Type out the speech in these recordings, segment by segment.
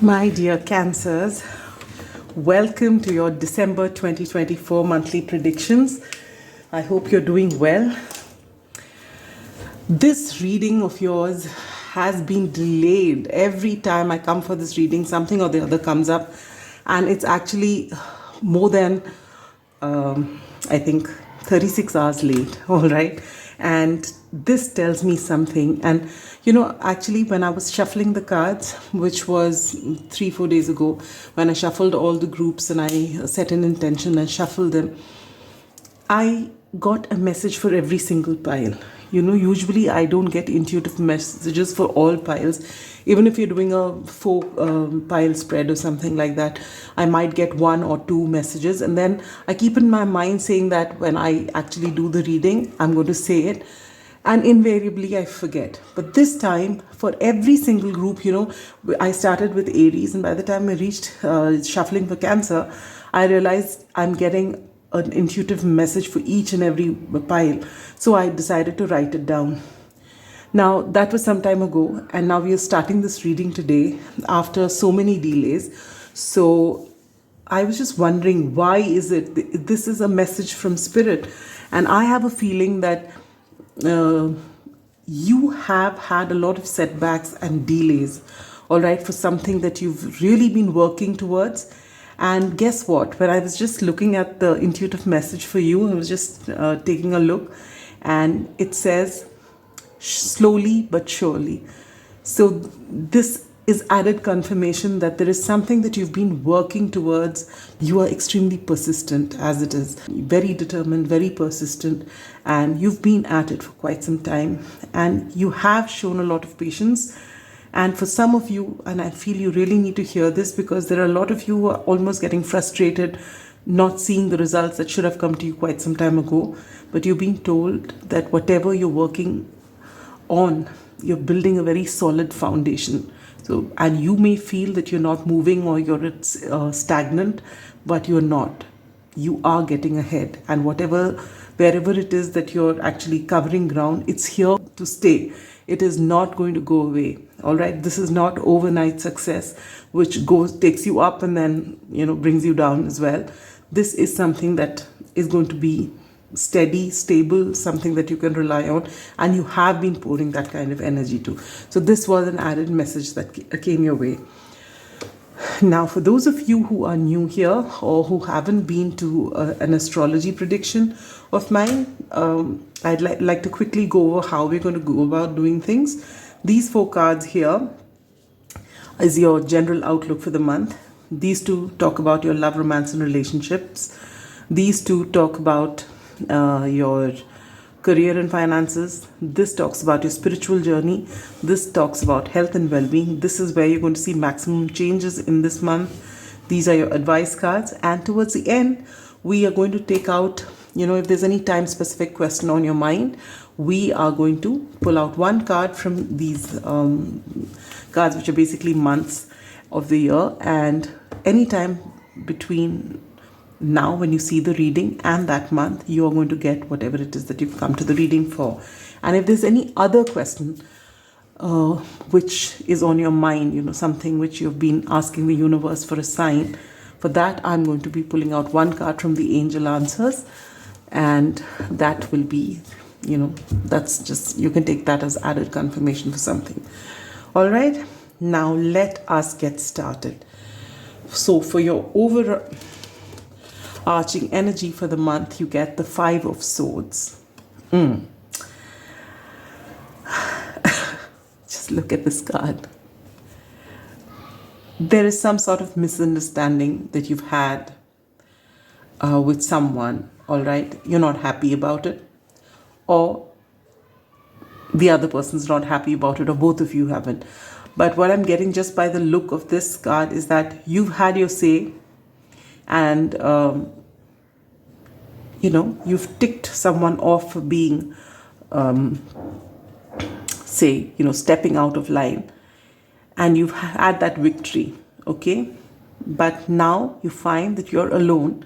My dear Cancers, welcome to your December 2024 monthly predictions. I hope you're doing well. This reading of yours has been delayed. Every time I come for this reading, something or the other comes up, and it's actually more than, I think, 36 hours late, all right? And this tells me something. And actually, when I was shuffling the cards, which was 3-4 days ago, when I shuffled all the groups and I set an intention and shuffled them, I got a message for every single pile. Usually I don't get intuitive messages for all piles. Even if you're doing a 4 pile spread or something like that, I might get 1 or 2 messages. And then I keep in my mind saying that when I actually do the reading, I'm going to say it. And invariably I forget. But this time, for every single group, I started with Aries. And by the time I reached shuffling for Cancer, I realized I'm getting an intuitive message for each and every pile. So I decided to write it down. Now, that was some time ago, and now we are starting this reading today after so many delays. So I was just wondering, why is it? This is a message from Spirit. And I have a feeling that you have had a lot of setbacks and delays, all right, for something that you've really been working towards. And guess what? When I was just looking at the intuitive message for you, I was just taking a look, and it says, slowly but surely. So this is added confirmation that there is something that you've been working towards. You are extremely persistent, as it is. Very determined, very persistent, and you've been at it for quite some time. And you have shown a lot of patience. And for some of you, and I feel you really need to hear this, because there are a lot of you who are almost getting frustrated, not seeing the results that should have come to you quite some time ago. But you're being told that whatever you're working on, you're building a very solid foundation. So, and you may feel that you're not moving or you're stagnant, but you're not. You are getting ahead. And wherever it is that you're actually covering ground, it's here to stay. It is not going to go away. All right. This is not overnight success, which takes you up and then, brings you down as well. This is something that is going to be steady, stable, something that you can rely on. And you have been pouring that kind of energy to. So this was an added message that came your way. Now, for those of you who are new here or who haven't been to an astrology prediction of mine, I'd like to quickly go over how we're going to go about doing things. These 4 cards here is your general outlook for the month. These 2 talk about your love, romance, and relationships. These 2 talk about your career and finances. This talks about your spiritual journey. This talks about health and well-being. This is where you're going to see maximum changes in this month. These are your advice cards. And towards the end, we are going to take out, if there's any time-specific question on your mind, we are going to pull out 1 card from these cards, which are basically months of the year. And anytime between now, when you see the reading and that month, you are going to get whatever it is that you've come to the reading for. And if there's any other question which is on your mind, something which you've been asking the universe for a sign, for that I'm going to be pulling out 1 card from the angel answers. And that will be, that's just, you can take that as added confirmation for something. All right, now let us get started. So for your overarching energy for the month, you get the 5 of Swords. Just look at this card. There is some sort of misunderstanding that you've had with someone, all right? You're not happy about it, or the other person's not happy about it, or both of you haven't. But what I'm getting just by the look of this card is that you've had your say, and you've ticked someone off for being stepping out of line, and you've had that victory, okay? But now you find that you're alone,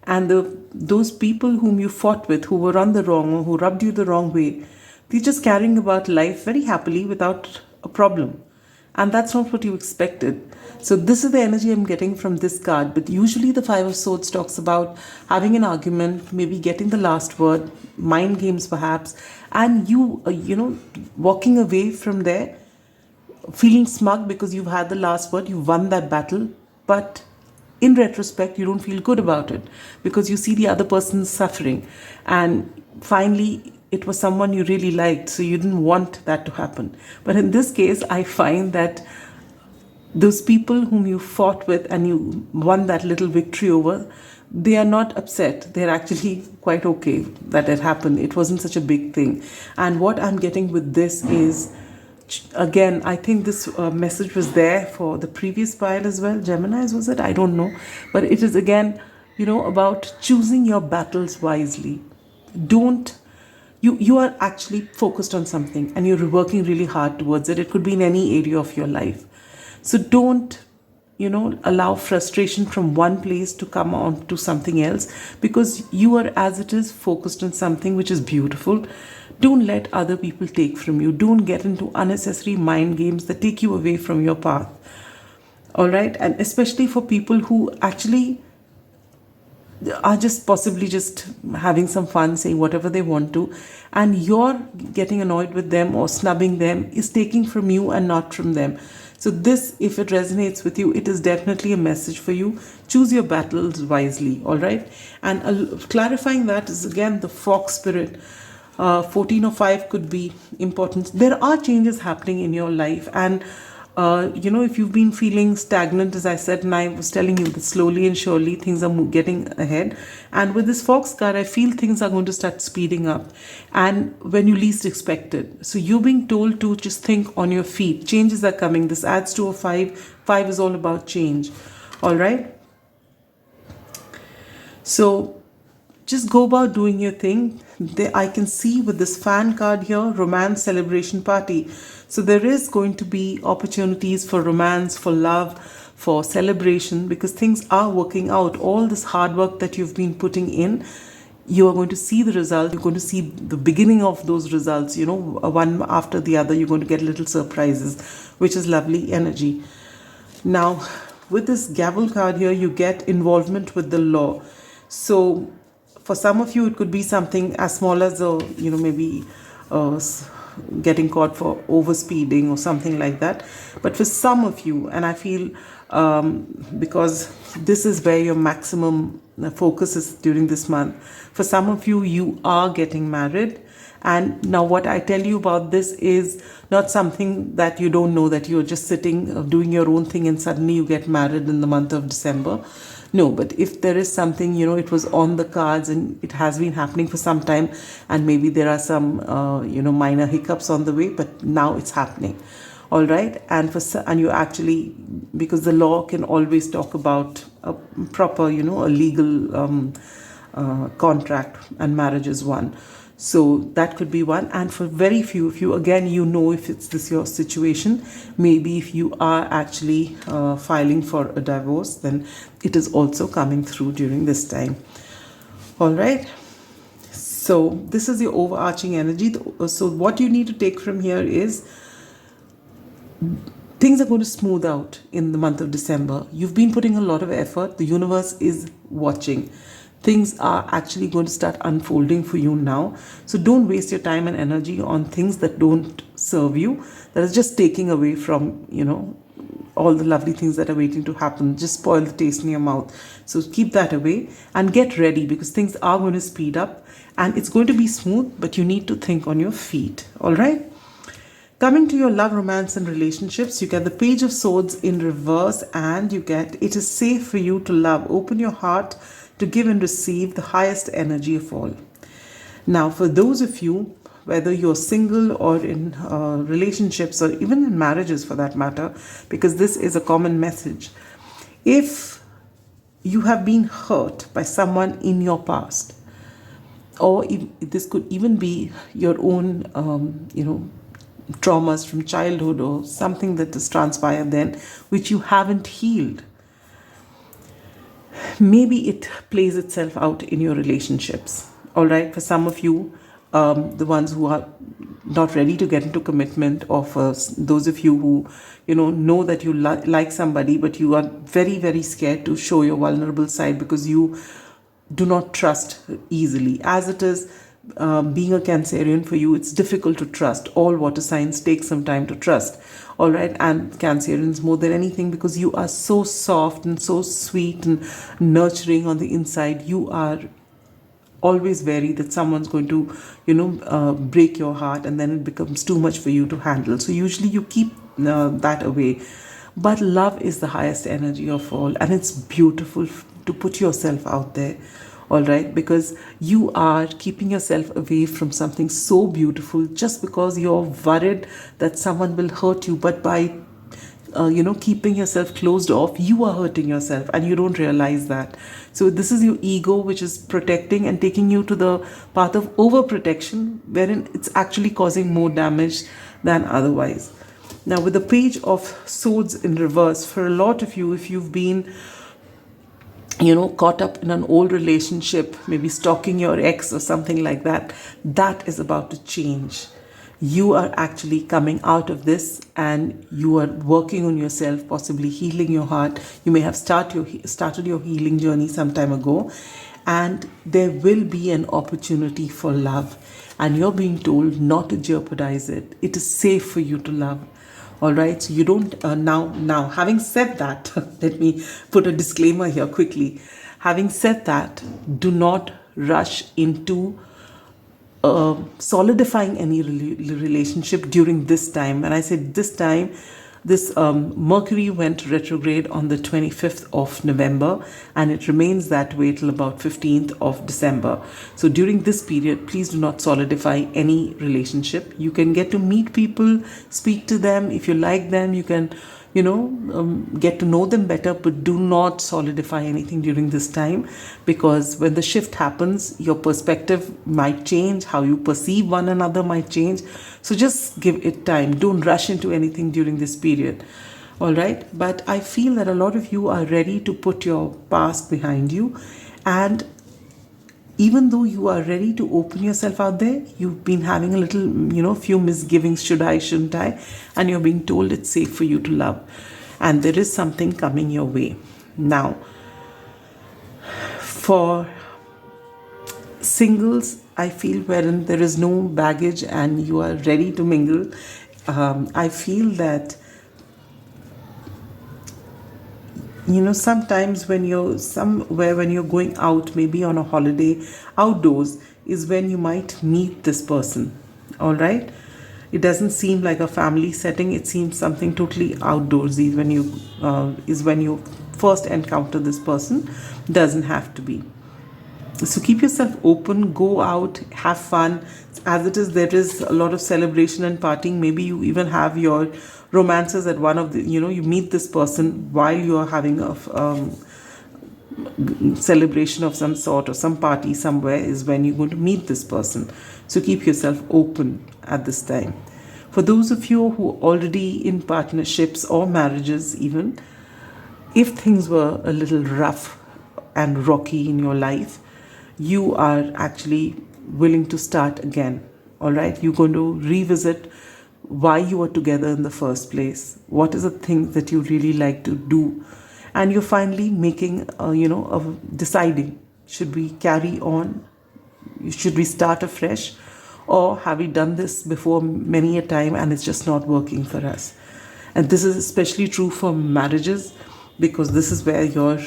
and those people whom you fought with, who were on the wrong or who rubbed you the wrong way, they're just carrying about life very happily without a problem. and that's not what you expected. So this is the energy I'm getting from this card. But usually the Five of Swords talks about having an argument, maybe getting the last word, mind games perhaps, and you walking away from there feeling smug because you've had the last word, you won that battle, but in retrospect you don't feel good about it because you see the other person's suffering, and finally it was someone you really liked, so you didn't want that to happen. But in this case, I find that those people whom you fought with and you won that little victory over, they are not upset. They're actually quite okay that it happened. It wasn't such a big thing. And what I'm getting with this is, again, I think this message was there for the previous pile as well. Gemini's, was it? I don't know. But it is again, about choosing your battles wisely. You are actually focused on something and you're working really hard towards it. It could be in any area of your life. So don't, allow frustration from one place to come on to something else, because you are, as it is, focused on something which is beautiful. Don't let other people take from you. Don't get into unnecessary mind games that take you away from your path. All right? And especially for people who actually are just possibly just having some fun, saying whatever they want to, and you're getting annoyed with them or snubbing them, is taking from you and not from them. So this, if it resonates with you, it is definitely a message for you. Choose your battles wisely, all right? And clarifying that is, again, the fox spirit. 14 or 5 could be important. There are changes happening in your life, and if you've been feeling stagnant, as I said, and I was telling you that slowly and surely things are getting ahead. And with this fox card, I feel things are going to start speeding up, and when you least expect it. So you're being told to just think on your feet. Changes are coming. This adds to a 5. 5 is all about change. All right. So just go about doing your thing. I can see with this fan card here, romance celebration party. So there is going to be opportunities for romance, for love, for celebration, because things are working out. All this hard work that you've been putting in, you are going to see the result. You're going to see the beginning of those results, one after the other. You're going to get little surprises, which is lovely energy. Now, with this gavel card here, you get involvement with the law. So for some of you, it could be something as small as, maybe getting caught for overspeeding or something like that. But for some of you, and I feel because this is where your maximum focus is during this month, for some of you, you are getting married. And now what I tell you about this is not something that you don't know, that you're just sitting doing your own thing and suddenly you get married in the month of December. No, but if there is something, it was on the cards and it has been happening for some time, and maybe there are some, minor hiccups on the way, but now it's happening. All right. And you actually, because the law can always talk about a proper, a legal contract, and marriage is one. So that could be one. And for very few of you, again, if it's this your situation, maybe if you are actually filing for a divorce, then it is also coming through during this time. All right. So this is your overarching energy. So what you need to take from here is things are going to smooth out in the month of December. You've been putting a lot of effort. The universe is watching. Things are actually going to start unfolding for you now. So don't waste your time and energy on things that don't serve you, that is just taking away from, all the lovely things that are waiting to happen. Just spoil the taste in your mouth. So keep that away and get ready, because things are going to speed up and it's going to be smooth, but you need to think on your feet. All right. Coming to your love, romance and relationships, you get the Page of Swords in reverse, and you get, it is safe for you to love. Open your heart to give and receive the highest energy of all. Now, for those of you, whether you're single or in relationships or even in marriages for that matter, because this is a common message, if you have been hurt by someone in your past, or this could even be your own, traumas from childhood or something that has transpired then, which you haven't healed, maybe it plays itself out in your relationships. All right. For some of you, the ones who are not ready to get into commitment, or for those of you who know that you like somebody, but you are very, very scared to show your vulnerable side because you do not trust easily. As it is, being a Cancerian, for you it's difficult to trust. All water signs take some time to trust, all right? And Cancerians more than anything, because you are so soft and so sweet and nurturing on the inside, you are always wary that someone's going to break your heart, and then it becomes too much for you to handle. So usually you keep that away. But love is the highest energy of all, and it's beautiful to put yourself out there, all right? Because you are keeping yourself away from something so beautiful just because you're worried that someone will hurt you. But by keeping yourself closed off, you are hurting yourself and you don't realize that. So this is your ego which is protecting and taking you to the path of overprotection, wherein it's actually causing more damage than otherwise. Now, with the Page of Swords in reverse, for a lot of you, if you've been caught up in an old relationship, maybe stalking your ex or something like that, that is about to change. You are actually coming out of this and you are working on yourself, possibly healing your heart. You may have started your healing journey some time ago, and there will be an opportunity for love, and you're being told not to jeopardize it. It is safe for you to love. All right, so you don't now having said that, let me put a disclaimer here quickly. Having said that, do not rush into solidifying any relationship during this time. And I said this time, this Mercury went retrograde on the 25th of November, and it remains that way till about 15th of December. So during this period, please do not solidify any relationship. You can get to meet people, speak to them. If you like them, you can get to know them better, but do not solidify anything during this time, because when the shift happens, your perspective might change, how you perceive one another might change. So just give it time. Don't rush into anything during this period. All right. But I feel that a lot of you are ready to put your past behind you, and even though you are ready to open yourself out there, you've been having a little, few misgivings, shouldn't I? And you're being told it's safe for you to love. And there is something coming your way. Now, for singles, I feel wherein there is no baggage and you are ready to mingle, I feel that sometimes when you're somewhere, when you're going out, maybe on a holiday, outdoors, is when you might meet this person. All right. It doesn't seem like a family setting. It seems something totally outdoorsy when you first encounter this person. Doesn't have to be. So keep yourself open, go out, have fun. As it is, there is a lot of celebration and partying. Maybe you even have your romances at one of the, you meet this person while you are having a celebration of some sort, or some party somewhere is when you're going to meet this person. So keep yourself open at this time. For those of you who are already in partnerships or marriages even, if things were a little rough and rocky in your life, you are actually willing to start again. All right. You're going to revisit why you were together in the first place. What is the thing that you really like to do? And you're finally making, deciding, should we carry on? Should we start afresh? Or have we done this before many a time and it's just not working for us? And this is especially true for marriages, because this is where your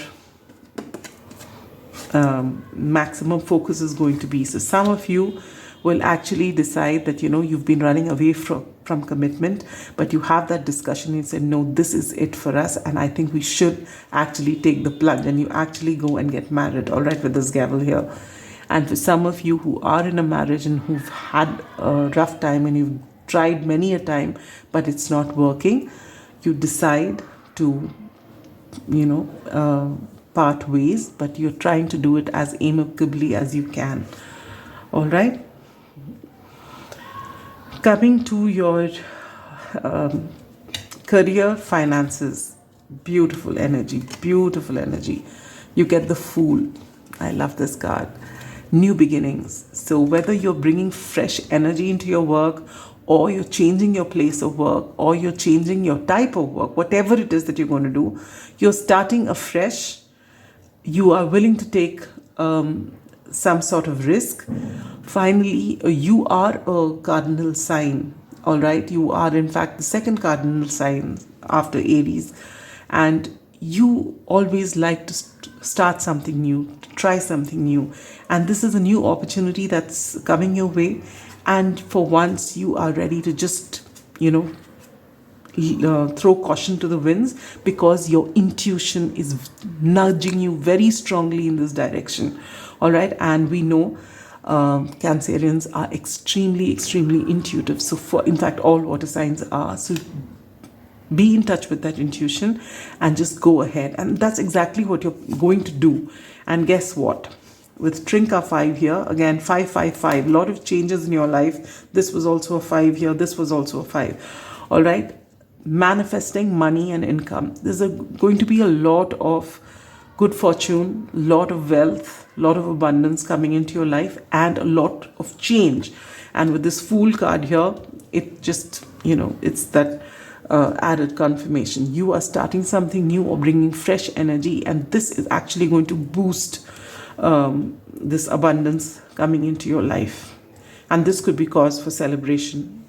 maximum focus is going to be. So some of you will actually decide that, you've been running away from commitment, but you have that discussion and say, no, this is it for us, and I think we should actually take the plunge, and you actually go and get married, all right, with this gavel here. And for some of you who are in a marriage and who've had a rough time and you've tried many a time, but it's not working, you decide to, part ways, but you're trying to do it as amicably as you can. All right. Coming to your career, finances, beautiful energy, beautiful energy. You get the Fool. I love this card. new beginnings. So whether you're bringing fresh energy into your work, or you're changing your place of work, or you're changing your type of work, whatever it is that you're going to do, you're starting afresh. You are willing to take some sort of risk. Finally, you are a cardinal sign, all right? You are, in fact, the second cardinal sign after Aries. And you always like to start something new, to try something new. And this is a new opportunity that's coming your way. And for once, you are ready to just, throw caution to the winds, because your intuition is nudging you very strongly in this direction. All right. And we know Cancerians are extremely, extremely intuitive. So in fact, all water signs are. So be in touch with that intuition and just go ahead. And that's exactly what you're going to do. And guess what? With Trinca 5 here, again, 555, a lot of changes in your life. This was also a 5 here. This was also a 5. All right. Manifesting money and income. There's going to be a lot of good fortune, a lot of wealth, a lot of abundance coming into your life, and a lot of change. And with this Fool card here, it just, it's that added confirmation. You are starting something new or bringing fresh energy, and this is actually going to boost this abundance coming into your life. And this could be cause for celebration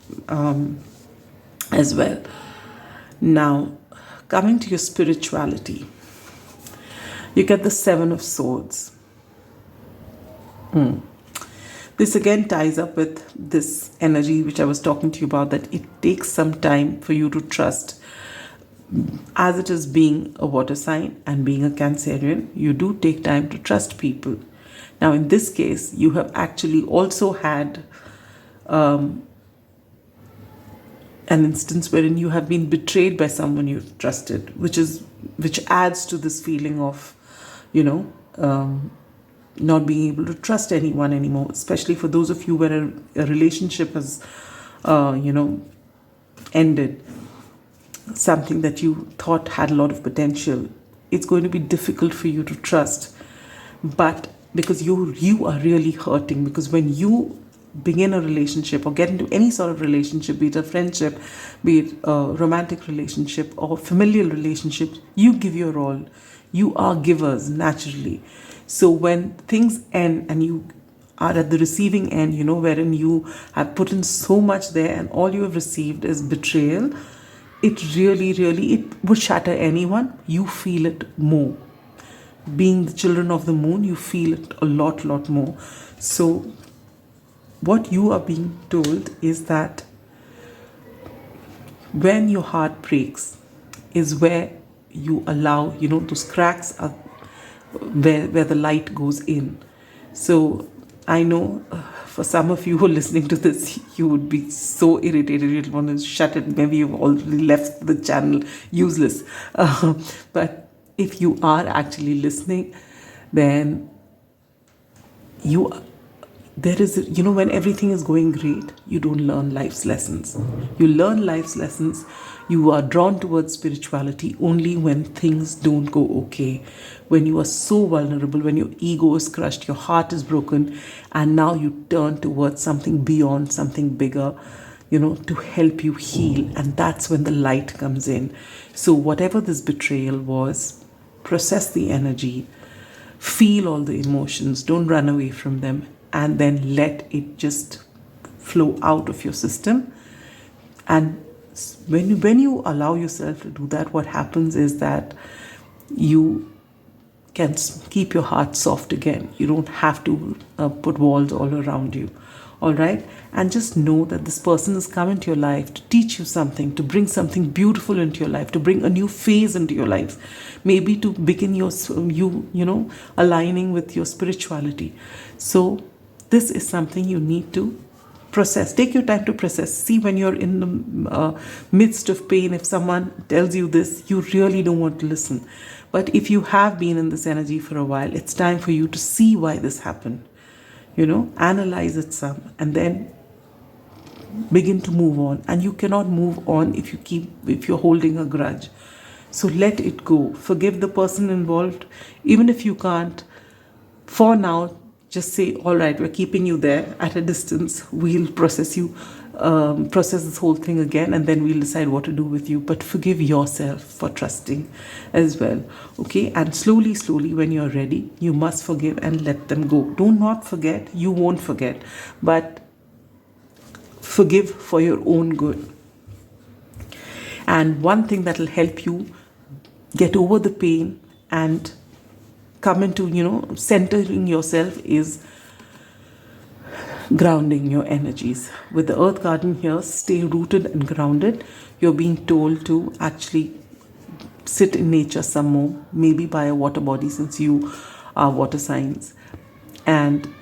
as well. Now, coming to your spirituality, you get the 7 of Swords. This again ties up with this energy which I was talking to you about, that it takes some time for you to trust. As it is being a water sign and being a Cancerian, you do take time to trust people. Now, in this case, you have actually also had an instance wherein you have been betrayed by someone you've trusted, which adds to this feeling of, not being able to trust anyone anymore, especially for those of you where a relationship has, ended, something that you thought had a lot of potential. It's going to be difficult for you to trust, but because you are really hurting, because when you begin a relationship or get into any sort of relationship, be it a friendship, be it a romantic relationship or familial relationship, you give your all. You are givers naturally. So when things end and you are at the receiving end, wherein you have put in so much there and all you have received is betrayal, it really, really, it would shatter anyone. You feel it more. Being the children of the moon, you feel it a lot more. So what you are being told is that when your heart breaks is where you allow, those cracks are where the light goes in. So I know for some of you who are listening to this, you would be so irritated, you'd want to shut it. Maybe you've already left the channel useless. But if you are actually listening, then there is, when everything is going great, you don't learn life's lessons. You learn life's lessons. You are drawn towards spirituality only when things don't go okay. When you are so vulnerable, when your ego is crushed, your heart is broken, and now you turn towards something beyond, something bigger, to help you heal. And that's when the light comes in. So whatever this betrayal was, process the energy, feel all the emotions, don't run away from them, and then let it just flow out of your system. And when you allow yourself to do that, what happens is that you can keep your heart soft again. You don't have to put walls all around you. All right? And just know that this person has come into your life to teach you something, to bring something beautiful into your life, to bring a new phase into your life, maybe to begin aligning with your spirituality. So this is something you need to process. Take your time to process. See, when you're in the midst of pain, if someone tells you this, you really don't want to listen. But if you have been in this energy for a while, it's time for you to see why this happened. Analyze it some, and then begin to move on. And you cannot move on if you're holding a grudge. So let it go. Forgive the person involved. Even if you can't, for now, just say, all right, we're keeping you there at a distance. We'll process this whole thing again, and then we'll decide what to do with you. But forgive yourself for trusting as well. Okay? And slowly, when you're ready, you must forgive and let them go. Do not forget. You won't forget. But forgive for your own good. And one thing that will help you get over the pain and come into, centering yourself is grounding your energies. With the Earth Garden here, stay rooted and grounded. You're being told to actually sit in nature some more, maybe by a water body since you are water signs. And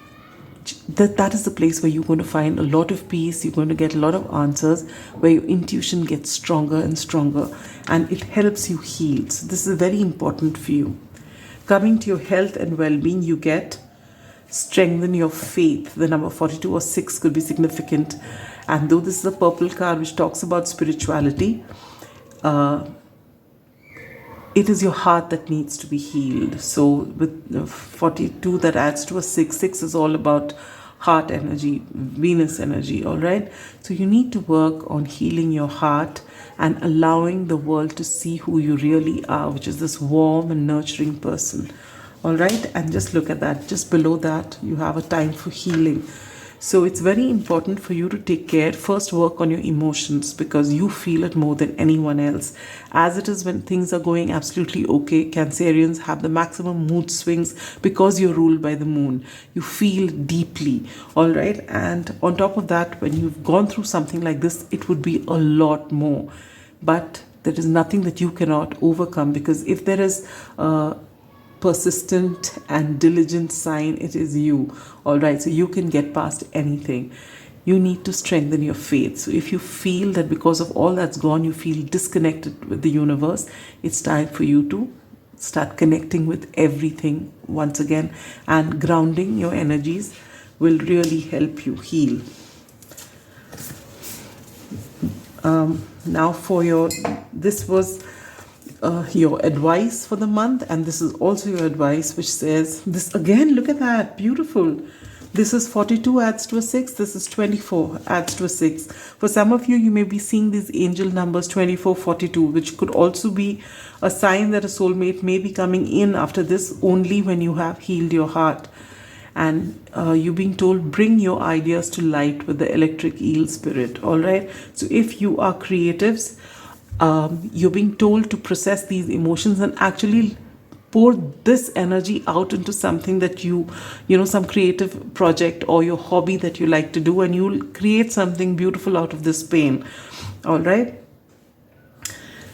that is the place where you're going to find a lot of peace. You're going to get a lot of answers, where your intuition gets stronger and stronger, and it helps you heal. So this is very important for you. Coming to your health and well-being, you get strengthen your faith. The number 42 or 6 could be significant. And though this is a purple card which talks about spirituality, it is your heart that needs to be healed. So with 42, that adds to a 6. 6 is all about heart energy, Venus energy, all right? So you need to work on healing your heart and allowing the world to see who you really are, which is this warm and nurturing person, all right? And just look at that. Just below that, you have a time for healing. So it's very important for you to take care. First, work on your emotions, because you feel it more than anyone else. As it is when things are going absolutely okay, Cancerians have the maximum mood swings because you're ruled by the moon. You feel deeply, all right? And on top of that, when you've gone through something like this, it would be a lot more. But there is nothing that you cannot overcome, because if there is persistent and diligent sign, it is you, all right? So you can get past anything. You need to strengthen your faith. So if you feel that because of all that's gone, you feel disconnected with the universe, it's time for you to start connecting with everything once again, and grounding your energies will really help you heal. Now for this was your advice for the month, and this is also your advice, which says this again. Look at that, beautiful. This is 42 adds to a 6. This is 24 adds to a 6. For some of you, you may be seeing these angel numbers 24, 42, which could also be a sign that a soulmate may be coming in after this, only when you have healed your heart. And you're being told, bring your ideas to light with the electric eel spirit, all right? So if you are creatives, you're being told to process these emotions and actually pour this energy out into something that some creative project or your hobby that you like to do, and you'll create something beautiful out of this pain, all right?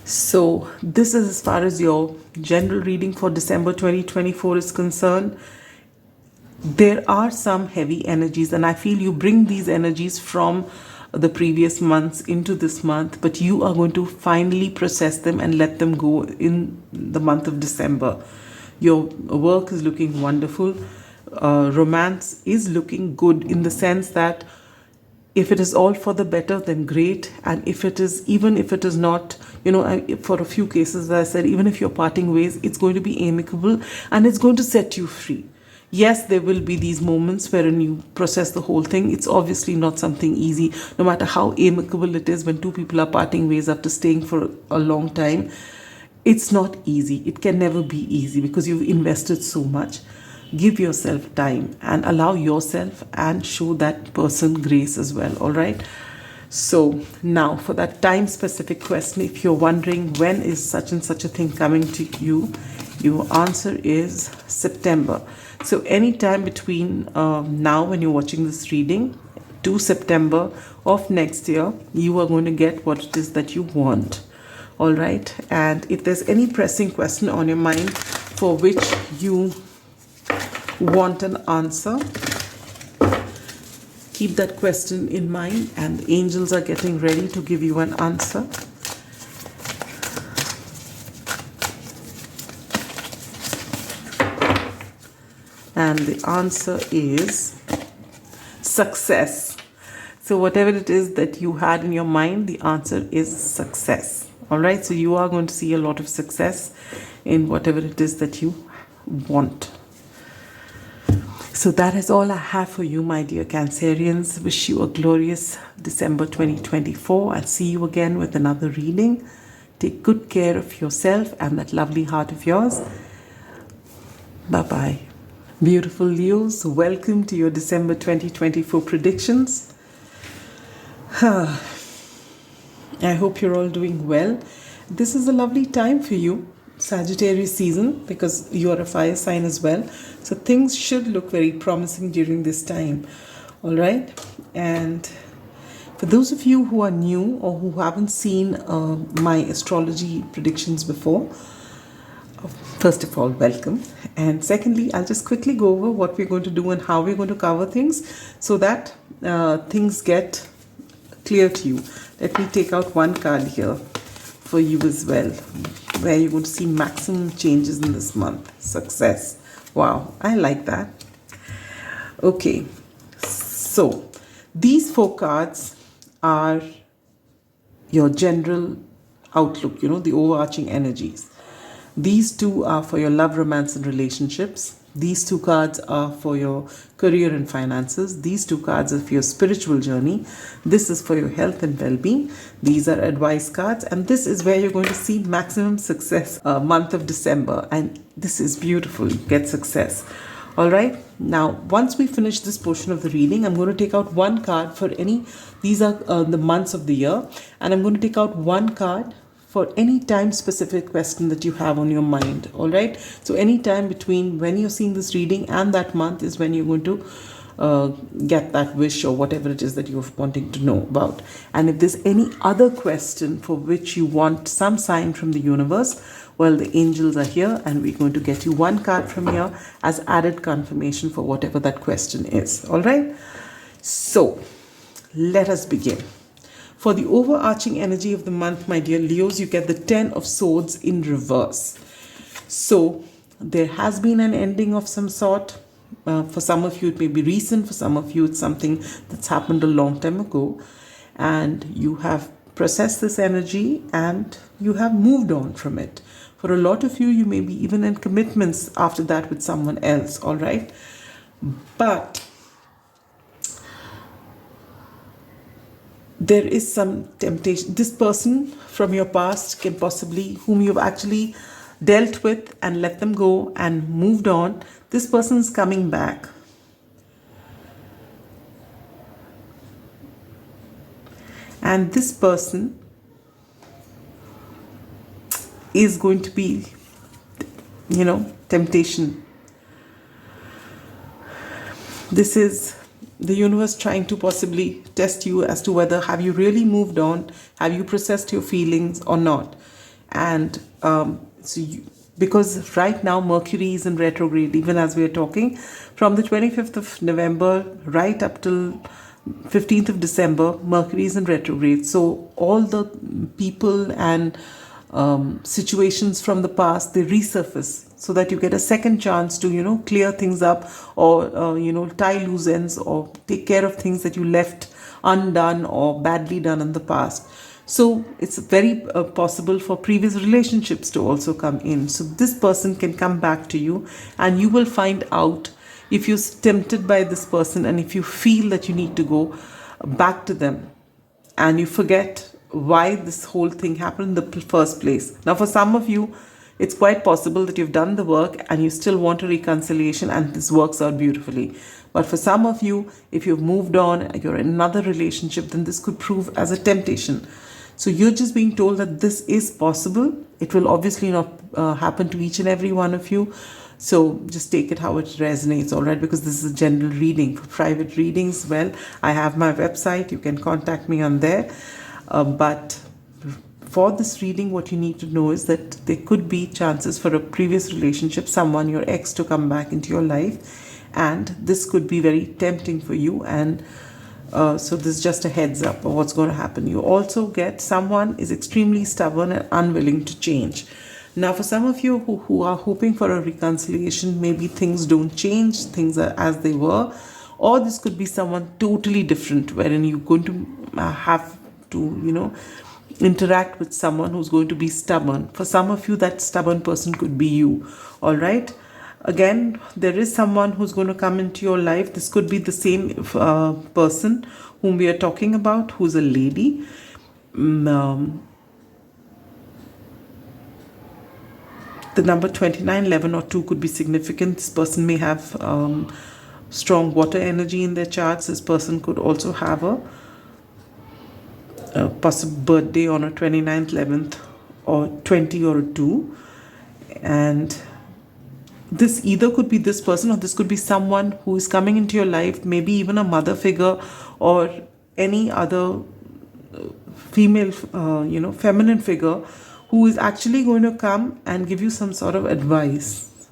So this is as far as your general reading for December 2024 is concerned. There are some heavy energies, and I feel you bring these energies from the previous months into this month, but you are going to finally process them and let them go in the month of December. Your work is looking wonderful. Romance is looking good, in the sense that if it is all for the better, then great. And even if it is not, for a few cases, as I said, even if you're parting ways, it's going to be amicable and it's going to set you free. Yes, there will be these moments wherein you process the whole thing. It's obviously not something easy, no matter how amicable it is when two people are parting ways after staying for a long time. It's not easy. It can never be easy because you've invested so much. Give yourself time and allow yourself and show that person grace as well, all right? So now for that time-specific question, if you're wondering when is such and such a thing coming to you, your answer is September. So anytime between now when you're watching this reading to September of next year, you are going to get what it is that you want. All right. And if there's any pressing question on your mind for which you want an answer, keep that question in mind, and the angels are getting ready to give you an answer. And the answer is success. So whatever it is that you had in your mind, the answer is success. All right. So you are going to see a lot of success in whatever it is that you want. So that is all I have for you, my dear Cancerians. Wish you a glorious December 2024. I'll see you again with another reading. Take good care of yourself and that lovely heart of yours. Bye-bye. Beautiful Leos, welcome to your December 2024 predictions. I hope you're all doing well. This is a lovely time for you, Sagittarius season, because you are a fire sign as well. So things should look very promising during this time. All right. And for those of you who are new or who haven't seen my astrology predictions before, first of all, welcome. And secondly, I'll just quickly go over what we're going to do and how we're going to cover things so that things get clear to you. Let me take out one card here for you as well, where you're going to see maximum changes in this month. Success. Wow, I like that. Okay, so these 4 cards are your general outlook, the overarching energies. These 2 are for your love, romance, and relationships. These 2 cards are for your career and finances. These 2 cards are for your spiritual journey. This is for your health and well-being. These are advice cards. And this is where you're going to see maximum success month of December. And this is beautiful. You get success. All right. Now, once we finish this portion of the reading, I'm going to take out one card for any. These are the months of the year. And I'm going to take out one card for any time specific question that you have on your mind. All right. So any time between when you're seeing this reading and that month is when you're going to get that wish or whatever it is that you're wanting to know about. And if there's any other question for which you want some sign from the universe, well, the angels are here and we're going to get you one card from here as added confirmation for whatever that question is. All right. So let us begin. For the overarching energy of the month, my dear Leos, you get the 10 of Swords in reverse. So there has been an ending of some sort. For some of you, it may be recent. For some of you, it's something that's happened a long time ago. And you have processed this energy and you have moved on from it. For a lot of you, you may be even in commitments after that with someone else. All right. But there is some temptation. This person from your past can possibly, whom you've actually dealt with and let them go and moved on, this person is coming back. And this person is going to be, temptation. This is the universe trying to possibly test you as to whether have you really moved on, have you processed your feelings or not. And because right now Mercury is in retrograde, even as we are talking, from the 25th of November right up till 15th of December, Mercury is in retrograde. So all the people and situations from the past, they resurface so that you get a second chance to, clear things up or, tie loose ends or take care of things that you left undone or badly done in the past. So it's very possible for previous relationships to also come in. So this person can come back to you and you will find out if you're tempted by this person and if you feel that you need to go back to them and you forget why this whole thing happened in the first place. Now, for some of you, it's quite possible that you've done the work and you still want a reconciliation and this works out beautifully. But for some of you, if you've moved on, you're in another relationship, then this could prove as a temptation. So you're just being told that this is possible. It will obviously not happen to each and every one of you. So just take it how it resonates, all right? Because this is a general reading. For private readings, well, I have my website. You can contact me on there. But for this reading, what you need to know is that there could be chances for a previous relationship, someone, your ex, to come back into your life. And this could be very tempting for you. And so this is just a heads up of what's going to happen. You also get someone is extremely stubborn and unwilling to change. Now, for some of you who are hoping for a reconciliation, maybe things don't change, things are as they were. Or this could be someone totally different, wherein you're going to have to, interact with someone who's going to be stubborn. For some of you, that stubborn person could be you. All right. Again, there is someone who's going to come into your life. This could be the same person whom we are talking about, who's a lady. The number 29, 11 or 2 could be significant. This person may have strong water energy in their charts. This person could also have a possible birthday on a 29th, 11th or 20 or a 2. And this either could be this person, or this could be someone who is coming into your life, maybe even a mother figure or any other female, feminine figure who is actually going to come and give you some sort of advice.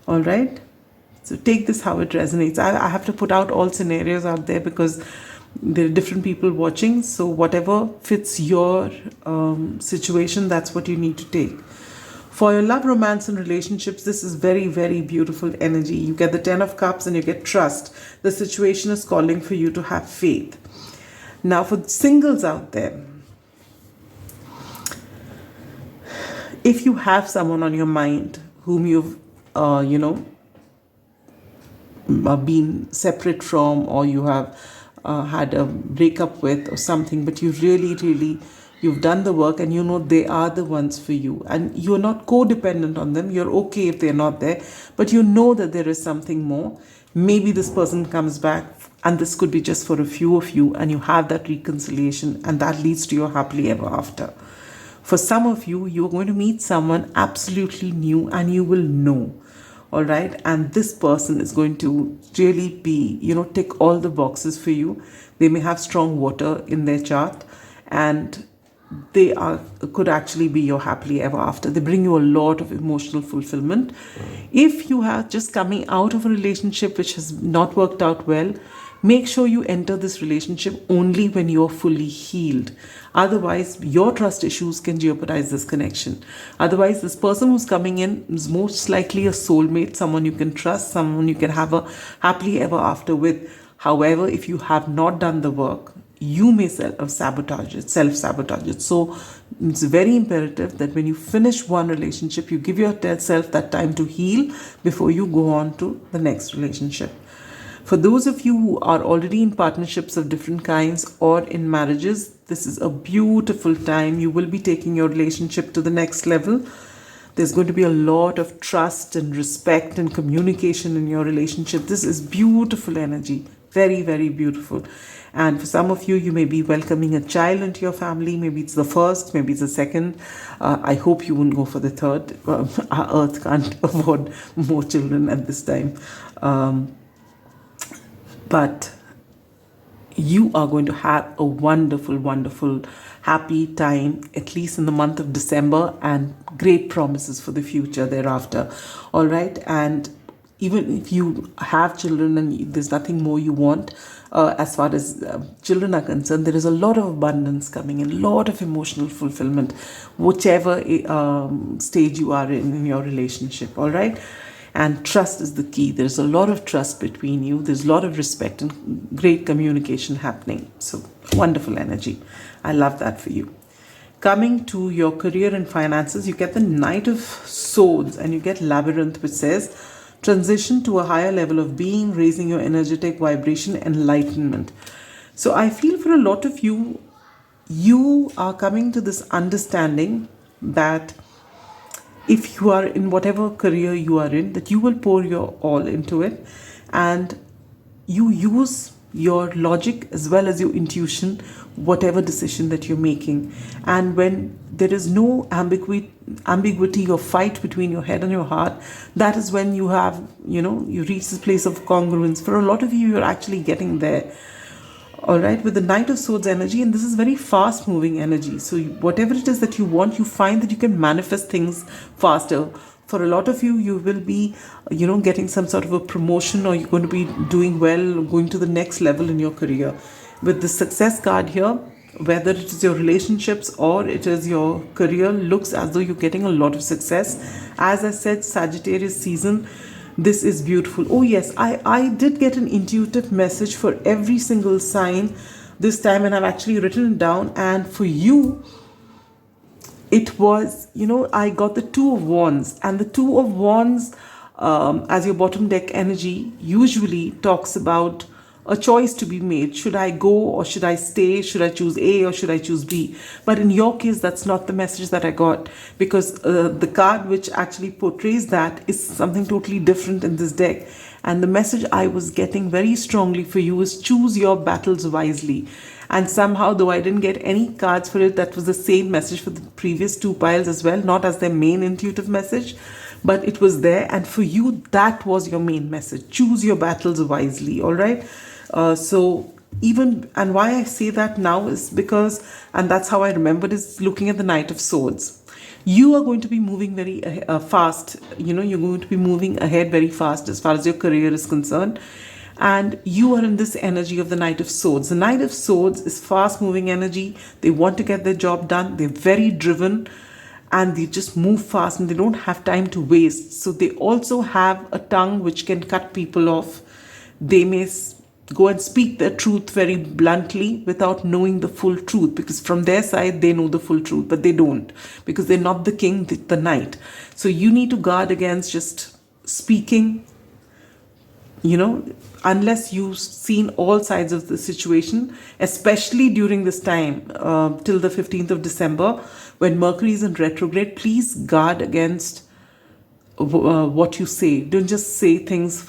All right? So take this how it resonates. I have to put out all scenarios out there because there are different people watching. So whatever fits your situation, that's what you need to take. For your love, romance, and relationships, this is very, very beautiful energy. You get the 10 of Cups and you get trust. The situation is calling for you to have faith. Now, for singles out there, if you have someone on your mind whom you've, been separate from, or you have had a breakup with or something, but you really, you've done the work and you know they are the ones for you, and you're not codependent on them. You're okay if they're not there, but you know that there is something more. Maybe this person comes back, and this could be just for a few of you, and you have that reconciliation, and that leads to your happily ever after. For some of you, you're going to meet someone absolutely new, and you will know. All right, and this person is going to really be, tick all the boxes for you. They may have strong water in their chart, and they could actually be your happily ever after. They bring you a lot of emotional fulfillment. If you are just coming out of a relationship which has not worked out well, make sure you enter this relationship only when you're fully healed. Otherwise, your trust issues can jeopardize this connection. Otherwise, this person who's coming in is most likely a soulmate, someone you can trust, someone you can have a happily ever after with. However, if you have not done the work, you may self-sabotage it. So it's very imperative that when you finish one relationship, you give yourself that time to heal before you go on to the next relationship. For those of you who are already in partnerships of different kinds or in marriages, this is a beautiful time. You will be taking your relationship to the next level. There's going to be a lot of trust and respect and communication in your relationship. This is beautiful energy. Very, very beautiful. And for some of you, you may be welcoming a child into your family. Maybe it's the first, maybe it's the second. I hope you won't go for the third. Our earth can't afford more children at this time. But you are going to have a wonderful, wonderful, happy time, at least in the month of December, and great promises for the future thereafter. All right. And even if you have children and there's nothing more you want, as far as children are concerned, there is a lot of abundance coming in, a lot of emotional fulfillment, whichever stage you are in your relationship. All right. And trust is the key. There's a lot of trust between you. There's a lot of respect and great communication happening. So wonderful energy. I love that for you. Coming to your career and finances, you get the Knight of Swords and you get Labyrinth, which says transition to a higher level of being, raising your energetic vibration, enlightenment. So I feel for a lot of you, you are coming to this understanding that if you are in whatever career you are in, that you will pour your all into it, and you use your logic as well as your intuition, whatever decision that you're making. And when there is no ambiguity or fight between your head and your heart, that is when you have, you reach this place of congruence. For a lot of you, you're actually getting there. All right, with the Knight of Swords energy, and this is very fast moving energy. So whatever it is that you want, you find that you can manifest things faster. For a lot of you, you will be, getting some sort of a promotion, or you're going to be doing well, going to the next level in your career. With the Success card here, whether it is your relationships or it is your career, looks as though you're getting a lot of success. As I said, Sagittarius season, this is beautiful. Oh yes, I did get an intuitive message for every single sign this time, and I've actually written it down. And for you, it was, I got the Two of Wands, and the Two of Wands as your bottom deck energy usually talks about a choice to be made. Should I go or should I stay? Should I choose A or should I choose B? But in your case, that's not the message that I got, because the card which actually portrays that is something totally different in this deck. And the message I was getting very strongly for you is choose your battles wisely. And somehow, though I didn't get any cards for it, that was the same message for the previous two piles as well, not as their main intuitive message, but it was there. And for you, that was your main message. Choose your battles wisely, all right? And why I say that now is because, and that's how I remembered, is looking at the Knight of Swords. You are going to be moving very fast. You're going to be moving ahead very fast as far as your career is concerned. And you are in this energy of the Knight of Swords. The Knight of Swords is fast moving energy. They want to get their job done. They're very driven and they just move fast and they don't have time to waste. So they also have a tongue which can cut people off. They may go and speak their truth very bluntly without knowing the full truth, because from their side they know the full truth, but they don't, because they're not the king, the knight. So you need to guard against just speaking, unless you've seen all sides of the situation, especially during this time till the 15th of December when Mercury is in retrograde. Please guard against what you say. Don't just say things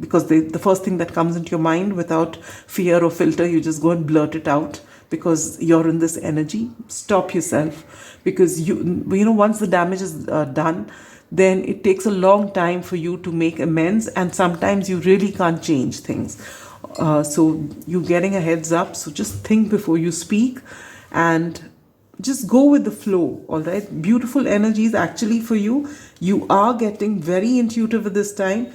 because the first thing that comes into your mind without fear or filter, you just go and blurt it out because you're in this energy. Stop yourself, because once the damage is done, then it takes a long time for you to make amends, and sometimes you really can't change things. So you're getting a heads up. So just think before you speak and just go with the flow, all right? Beautiful energies actually for you. You are getting very intuitive at this time.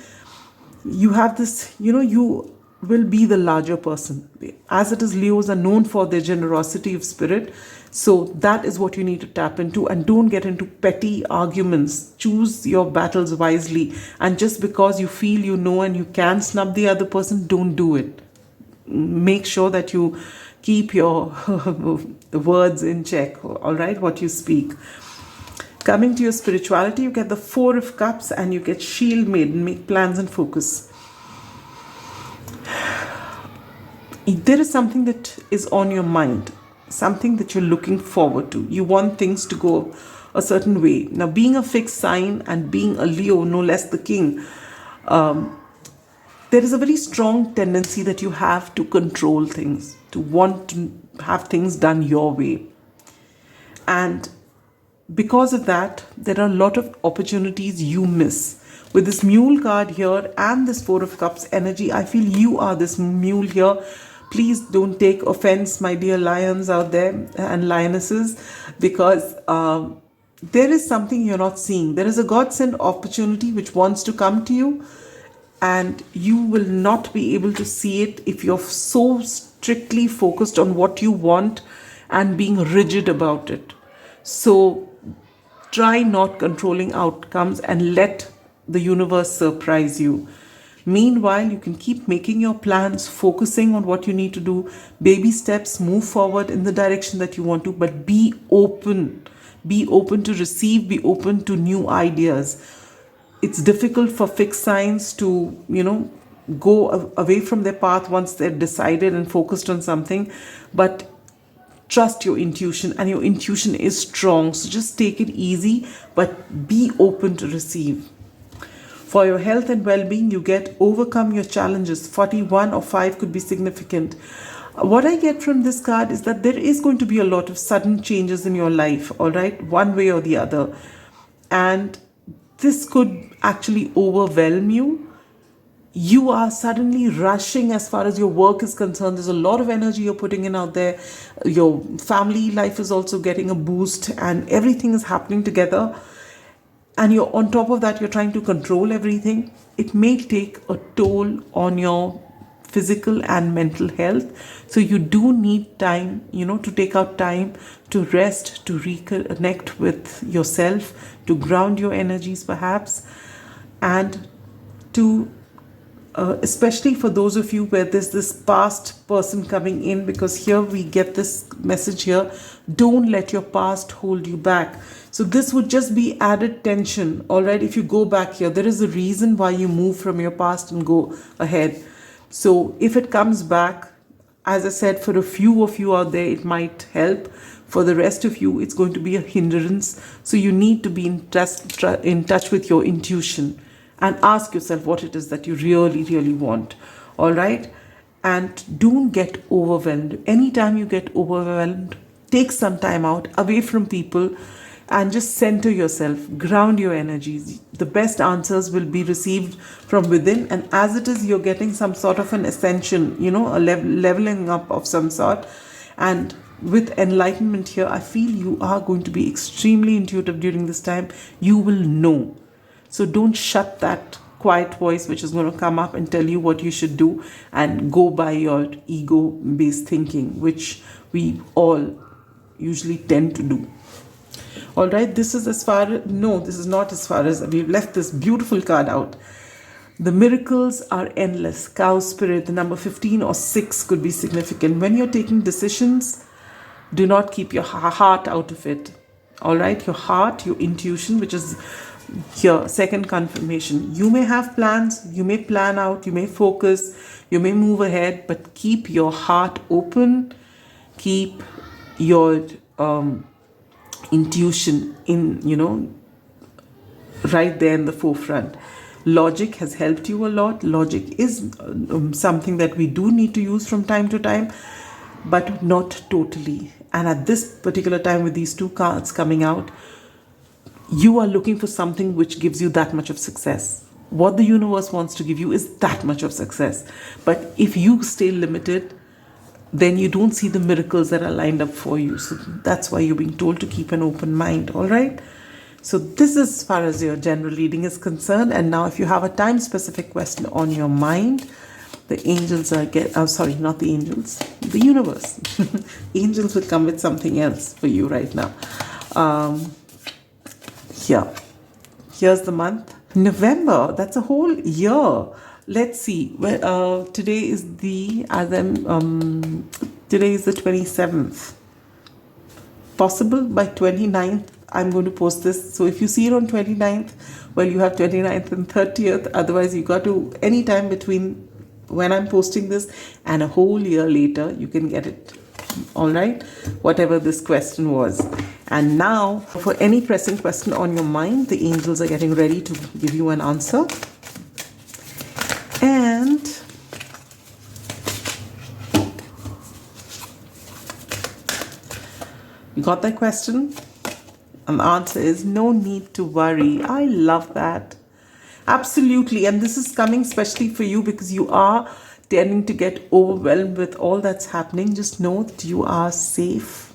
You have this, you will be the larger person. As it is, Leos are known for their generosity of spirit. So that is what you need to tap into, and don't get into petty arguments. Choose your battles wisely. And just because you feel you know and you can snub the other person, don't do it. Make sure that you keep your words in check, all right, what you speak. Coming to your spirituality, you get the Four of Cups and you get Shield Maiden, make plans and focus. There is something that is on your mind, something that you're looking forward to. You want things to go a certain way. Now, being a fixed sign and being a Leo, no less the king, there is a very strong tendency that you have to control things, to want to have things done your way. And because of that, there are a lot of opportunities you miss. With this Mule card here and this Four of Cups energy, I feel you are this mule here. Please don't take offense, my dear lions out there and lionesses, because there is something you're not seeing. There is a God-sent opportunity which wants to come to you, and you will not be able to see it if you're so strictly focused on what you want and being rigid about it. So try not controlling outcomes and let the universe surprise you. Meanwhile, you can keep making your plans, focusing on what you need to do, baby steps, move forward in the direction that you want to, but be open. Be open to receive, be open to new ideas. It's difficult for fixed signs to, go away from their path once they're decided and focused on something, but trust your intuition, and your intuition is strong. So just take it easy, but be open to receive. For your health and well-being, you get overcome your challenges. 41 or 5 could be significant. What I get from this card is that there is going to be a lot of sudden changes in your life, all right, one way or the other. And this could actually overwhelm you. You are suddenly rushing as far as your work is concerned. There's a lot of energy you're putting in out there. Your family life is also getting a boost, and everything is happening together. And you're on top of that, you're trying to control everything. It may take a toll on your physical and mental health. So you do need time, to take out time to rest, to reconnect with yourself, to ground your energies perhaps, and to especially for those of you where there's this past person coming in, because here we get this message here, don't let your past hold you back. So this would just be added tension, all right? If you go back here, there is a reason why you move from your past and go ahead. So if it comes back, as I said, for a few of you out there, it might help. For the rest of you, it's going to be a hindrance. So you need to be in touch with your intuition and ask yourself what it is that you really, really want. All right? And don't get overwhelmed. Anytime you get overwhelmed, take some time out away from people and just center yourself, ground your energies. The best answers will be received from within. And as it is, you're getting some sort of an ascension, you know, a leveling up of some sort. And with enlightenment here, I feel you are going to be extremely intuitive during this time. You will know. So don't shut that quiet voice which is going to come up and tell you what you should do and go by your ego-based thinking, which we all usually tend to do. All right, this is as far, no, this is not as far as, we've left this beautiful card out. The miracles are endless. Cow spirit, the number 15 or 6 could be significant. When you're taking decisions, do not keep your heart out of it. All right, your heart, your intuition, which is here, second confirmation. You may have plans, you may plan out, you may focus, you may move ahead, but keep your heart open, keep your intuition in, you know, right there in the forefront. Logic has helped you a lot. Logic is something that we do need to use from time to time, but not totally. And at this particular time, with these two cards coming out, you are looking for something which gives you that much of success. What the universe wants to give you is that much of success. But if you stay limited, then you don't see the miracles that are lined up for you. So that's why you're being told to keep an open mind, all right? So this is as far as your general reading is concerned. And now if you have a time-specific question on your mind, the angels are sorry, not the angels, the universe. Angels will come with something else for you right now. Here's the month. November, that's a whole year. Let's see. Well, today is the, today is the 27th. Possible by 29th, I'm going to post this. So if you see it on 29th, well, you have 29th and 30th. Otherwise, you got to, any time between when I'm posting this and a whole year later, you can get it. All right, whatever this question was. And now, for any pressing question on your mind, the angels are getting ready to give you an answer. And you got that question? And the answer is no need to worry. I love that. Absolutely. And this is coming especially for you because you are tending to get overwhelmed with all that's happening. Just know that you are safe.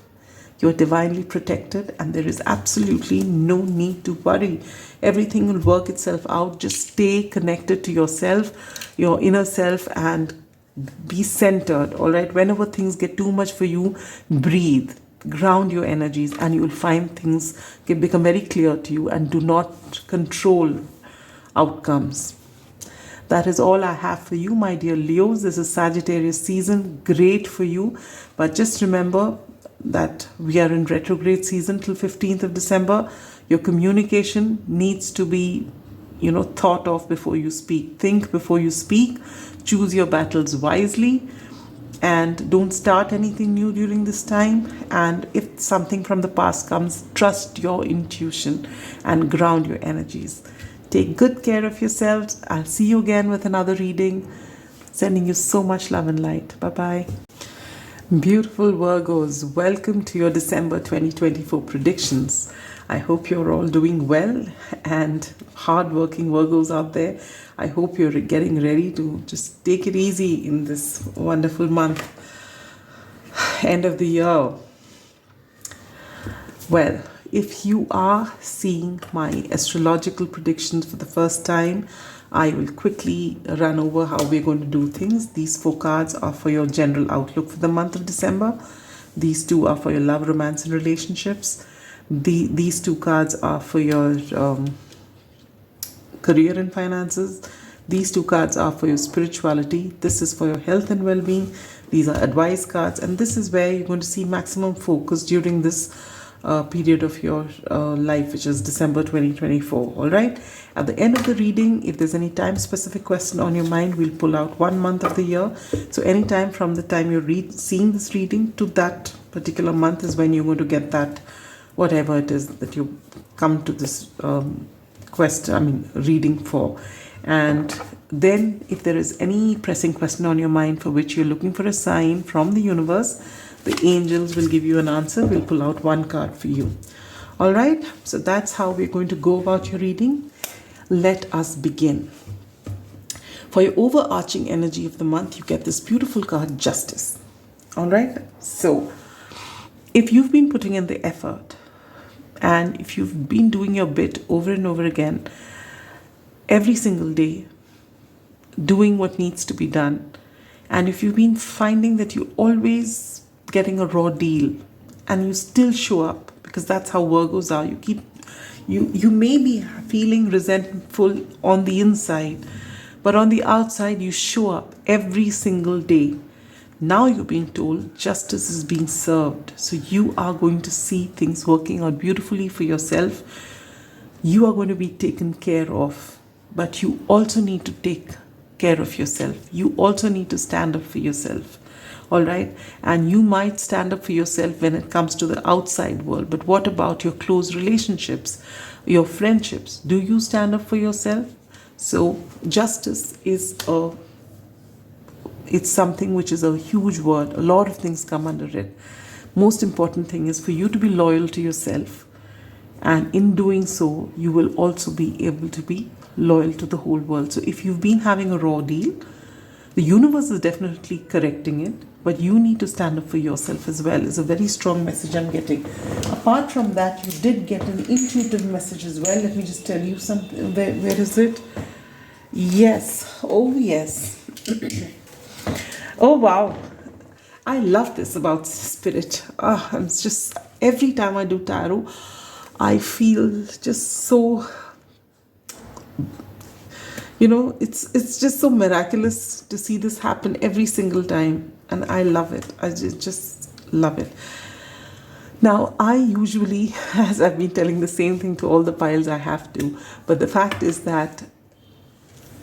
You're divinely protected and there is absolutely no need to worry. Everything will work itself out. Just stay connected to yourself, your inner self, and be centered. All right. Whenever things get too much for you, breathe. Ground your energies and you will find things can become very clear to you, and do not control outcomes. That is all I have for you, my dear Leos. This is Sagittarius season, great for you. But just remember that we are in retrograde season till 15th of December. Your communication needs to be, thought of before you speak. Think before you speak. Choose your battles wisely. And don't start anything new during this time. And if something from the past comes, trust your intuition and ground your energies. Take good care of yourselves. I'll see you again with another reading. Sending you so much love and light. Bye-bye. Beautiful Virgos, welcome to your December 2024 predictions. I hope you're all doing well, and hardworking Virgos out there, I hope you're getting ready to just take it easy in this wonderful month, end of the year. Well, if you are seeing my astrological predictions for the first time, I will quickly run over how we're going to do things. These 4 cards are for your general outlook for the month of December. These 2 are for your love, romance, and relationships. These 2 cards are for your career and finances. These two cards are for your spirituality. This is for your health and well-being. These are advice cards, and this is where you're going to see maximum focus during this period of your life, which is December 2024. All right. At the end of the reading, if there's any time-specific question on your mind, we'll pull out 1 month of the year. So anytime from the time you're seeing this reading to that particular month is when you're going to get that, whatever it is that you come to this reading for. And then if there is any pressing question on your mind for which you're looking for a sign from the universe, the angels will give you an answer. We'll pull out 1 card for you. All right, so that's how we're going to go about your reading. Let us begin. For your overarching energy of the month, you get this beautiful card, Justice. All right, so if you've been putting in the effort and if you've been doing your bit over and over again, every single day, doing what needs to be done, and if you've been finding that you're always getting a raw deal and you still show up, because that's how Virgos are, you may be feeling resentful on the inside, but on the outside you show up every single day. Now you're being told justice is being served, so you are going to see things working out beautifully for yourself. You are going to be taken care of. But you also need to take care of yourself. You also need to stand up for yourself. All right? And you might stand up for yourself when it comes to the outside world. But what about your close relationships, your friendships? Do you stand up for yourself? So justice is it's something which is a huge word. A lot of things come under it. Most important thing is for you to be loyal to yourself. And in doing so, you will also be able to be loyal to the whole world. So if you've been having a raw deal, the universe is definitely correcting it, but you need to stand up for yourself as well. It's a very strong message I'm getting. Apart from that, you did get an intuitive message as well. Let me just tell you something. Where is it? Yes. Oh, yes. Oh, wow. I love this about spirit. It's just, every time I do tarot, I feel just so, it's just so miraculous to see this happen every single time. And I love it. I just love it. Now, I usually, as I've been telling the same thing to all the piles, I have to. But the fact is that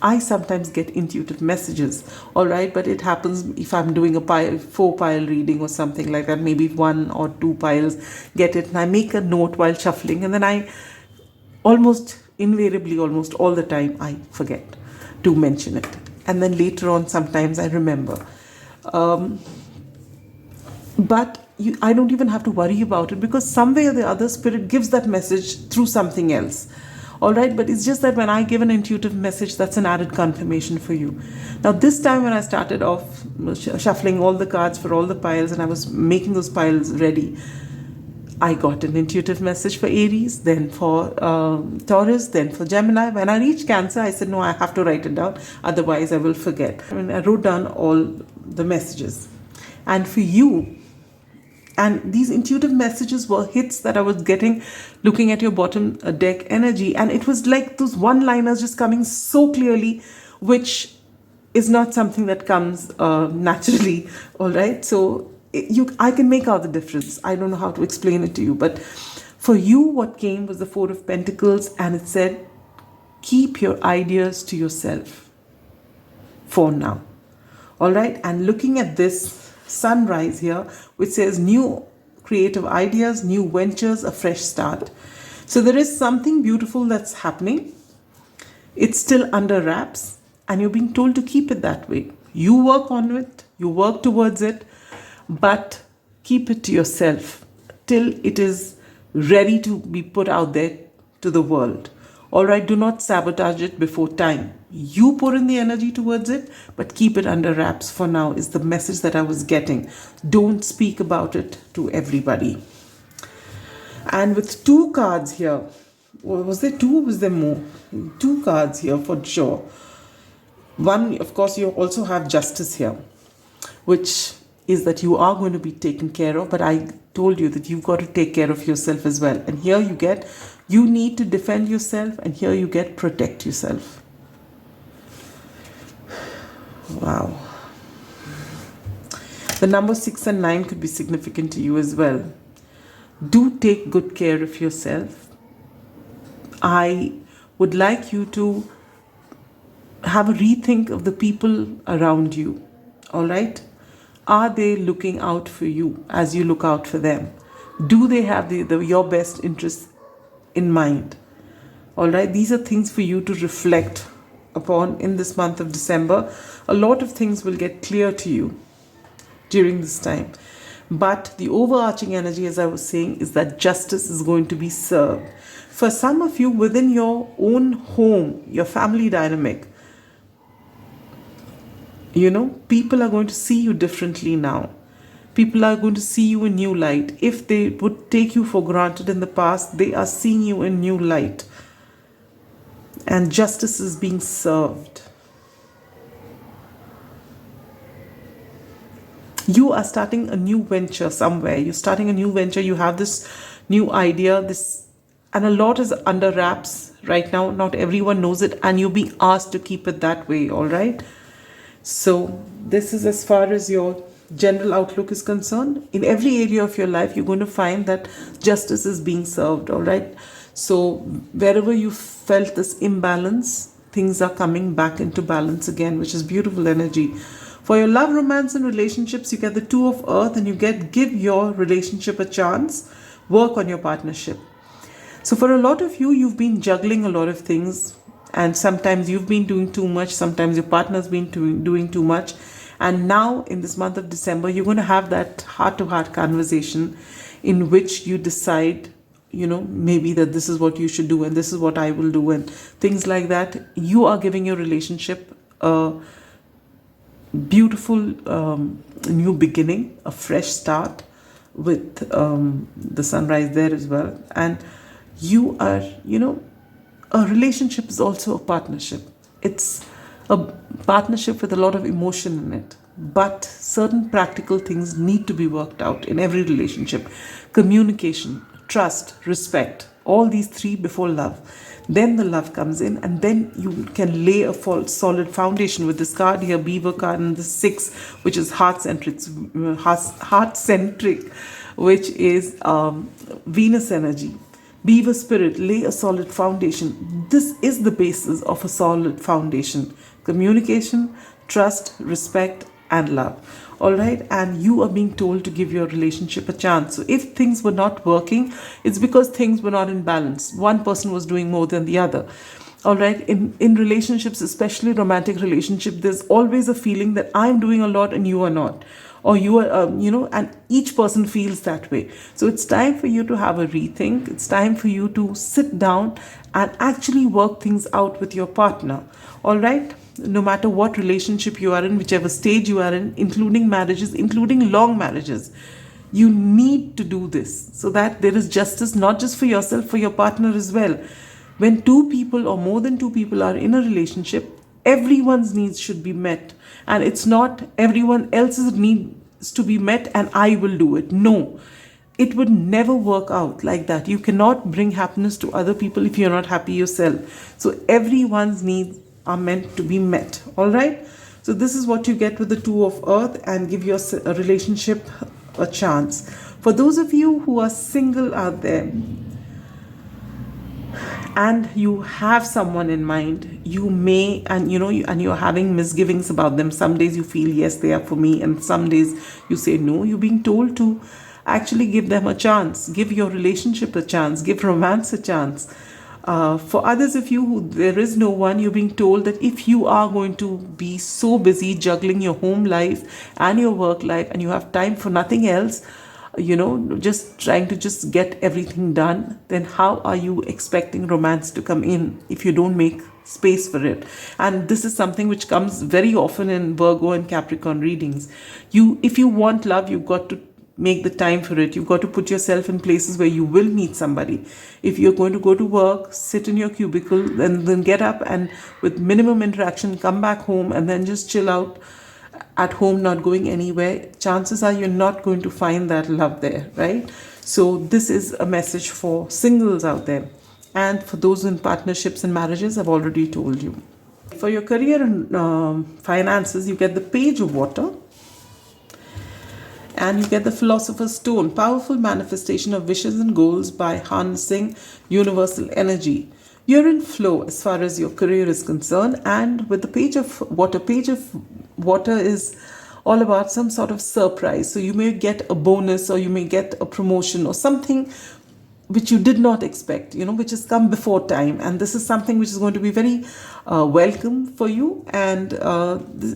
I sometimes get intuitive messages, all right? But it happens if I'm doing a 4-pile reading or something like that. Maybe 1 or 2 piles get it. And I make a note while shuffling. And then I almost all the time, I forget to mention it. And then later on, sometimes I remember. But I don't even have to worry about it, because some way or the other, spirit gives that message through something else. All right, but it's just that when I give an intuitive message, that's an added confirmation for you. Now, this time when I started off shuffling all the cards for all the piles and I was making those piles ready, I got an intuitive message for Aries, then for Taurus, then for Gemini. When I reached Cancer, I said, no, I have to write it down, otherwise I will forget. I wrote down all the messages. And for you, and these intuitive messages were hits that I was getting looking at your bottom deck energy. And it was like those one-liners just coming so clearly, which is not something that comes naturally. All right. So I can make out the difference. I don't know how to explain it to you. But for you, what came was the 4 of Pentacles. And it said, keep your ideas to yourself for now. All right. And looking at this sunrise here, which says new creative ideas, new ventures, a fresh start. So there is something beautiful that's happening. It's still under wraps, and you're being told to keep it that way. You work on it, you work towards it, but keep it to yourself till it is ready to be put out there to the world. All right, do not sabotage it before time. You pour in the energy towards it, but keep it under wraps for now is the message that I was getting. Don't speak about it to everybody. And with 2 cards here, was there 2 or was there more? 2 cards here for sure. One, of course, you also have Justice here, which is that you are going to be taken care of, but I told you that you've got to take care of yourself as well. And here you get, you need to defend yourself, and here you get protect yourself. Wow. The number 6 and 9 could be significant to you as well. Do take good care of yourself. I would like you to have a rethink of the people around you. All right? Are they looking out for you as you look out for them? Do they have your best interests in mind? All right? These are things for you to reflect upon in this month of December. A lot of things will get clear to you during this time. But the overarching energy, as I was saying, is that justice is going to be served. For some of you, within your own home, your family dynamic, people are going to see you differently now. People are going to see you in new light. If they would take you for granted in the past, they are seeing you in new light. And justice is being served. You are starting a new venture somewhere. You're starting a new venture. You have this new idea, and a lot is under wraps right now. Not everyone knows it, and you're being asked to keep it that way, all right? So this is as far as your general outlook is concerned. In every area of your life, you're going to find that justice is being served, all right? So wherever you felt this imbalance, things are coming back into balance again, which is beautiful energy. For your love, romance, and relationships, you get the 2 of Earth, and you give your relationship a chance. Work on your partnership. So for a lot of you, you've been juggling a lot of things, and sometimes you've been doing too much. Sometimes your partner's been doing too much. And now in this month of December, you're going to have that heart-to-heart conversation in which you decide, maybe that this is what you should do and this is what I will do and things like that. You are giving your relationship a beautiful new beginning, a fresh start with the sunrise there as well. And you are, a relationship is also a partnership. It's a partnership with a lot of emotion in it. But certain practical things need to be worked out in every relationship. Communication, trust, respect, all these 3 before love. Then the love comes in, and then you can lay a solid foundation with this card here, Beaver card, and the 6, which is heart-centric, which is Venus energy. Beaver spirit, lay a solid foundation. This is the basis of a solid foundation. Communication, trust, respect, and love. All right, and you are being told to give your relationship a chance. So if things were not working, it's because things were not in balance. One person was doing more than the other. All right, in relationships, especially romantic relationship, there's always a feeling that I'm doing a lot and you are not, or you are and each person feels that way. So it's time for you to have a rethink. It's time for you to sit down and actually work things out with your partner. All right, no matter what relationship you are in, whichever stage you are in, including marriages, including long marriages, you need to do this so that there is justice, not just for yourself, for your partner as well. When 2 people or more than 2 people are in a relationship, everyone's needs should be met. And it's not everyone else's needs to be met and I will do it. No, it would never work out like that. You cannot bring happiness to other people if you're not happy yourself. So everyone's needs are meant to be met. All right. So this is what you get with the 2 of Earth, and give your relationship a chance. For those of you who are single out there and you have someone in mind, you may, and you're having misgivings about them. Some days you feel, yes, they are for me, and some days you say no. You're being told to actually give them a chance. Give your relationship a chance. Give romance a chance. For others of you who there is no one, you're being told that if you are going to be so busy juggling your home life and your work life, and you have time for nothing else, just trying to just get everything done, then how are you expecting romance to come in if you don't make space for it? And this is something which comes very often in Virgo and Capricorn readings. If you want love, you've got to make the time for it. You've got to put yourself in places where you will meet somebody. If you're going to go to work, sit in your cubicle, and then get up and with minimum interaction, come back home and then just chill out at home, not going anywhere, chances are you're not going to find that love there, right? So this is a message for singles out there. And for those in partnerships and marriages, I've already told you. for your career and finances, you get the Page of Water. And you get the Philosopher's Stone, powerful manifestation of wishes and goals by harnessing universal energy. You're in flow as far as your career is concerned. And with the Page of Water is all about some sort of surprise. So you may get a bonus, or you may get a promotion, or something which you did not expect, which has come before time. And this is something which is going to be very welcome for you. And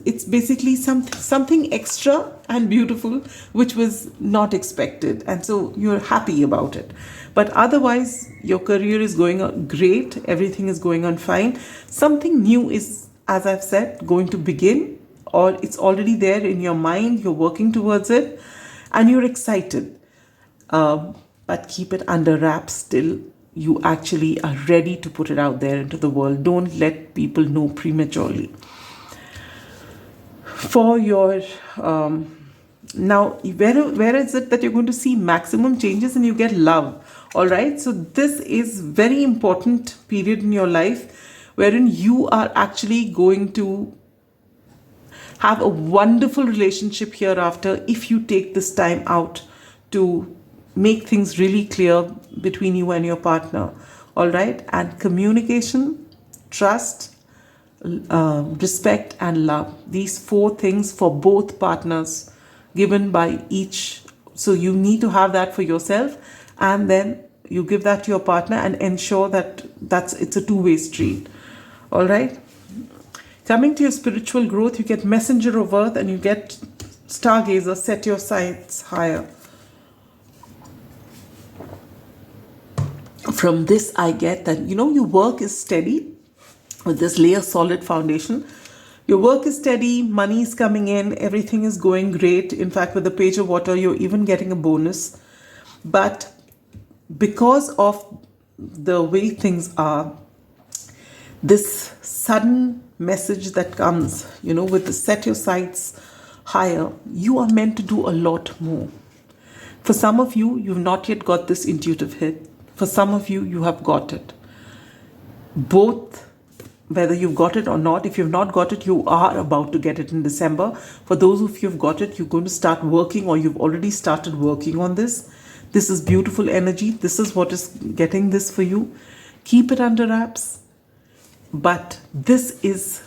it's basically something extra and beautiful, which was not expected. And so you're happy about it. But otherwise, your career is going on great. Everything is going on fine. Something new is, as I've said, going to begin, or it's already there in your mind. You're working towards it and you're excited. But keep it under wraps till you actually are ready to put it out there into the world. Don't let people know prematurely. For your now, where is it that you're going to see maximum changes? And you get love. All right. So this is very important period in your life wherein you are actually going to have a wonderful relationship hereafter if you take this time out to make things really clear between you and your partner. All right. And communication, trust, respect and love. These 4 things for both partners given by each. So you need to have that for yourself, and then you give that to your partner and ensure that it's a two-way street. All right. Coming to your spiritual growth, you get Messenger of Earth and you get Stargazer, set your sights higher. From this, I get that, your work is steady with this layer solid foundation. Your work is steady, money is coming in, everything is going great. In fact, with the Page of Water, you're even getting a bonus. But because of the way things are, this sudden message that comes, with the set your sights higher, you are meant to do a lot more. For some of you, you've not yet got this intuitive hit. For some of you, you have got it. Both, whether you've got it or not, if you've not got it, you are about to get it in December. For those of you who've got it, you're going to start working, or you've already started working on this. This is beautiful energy. This is what is getting this for you. Keep it under wraps. But this is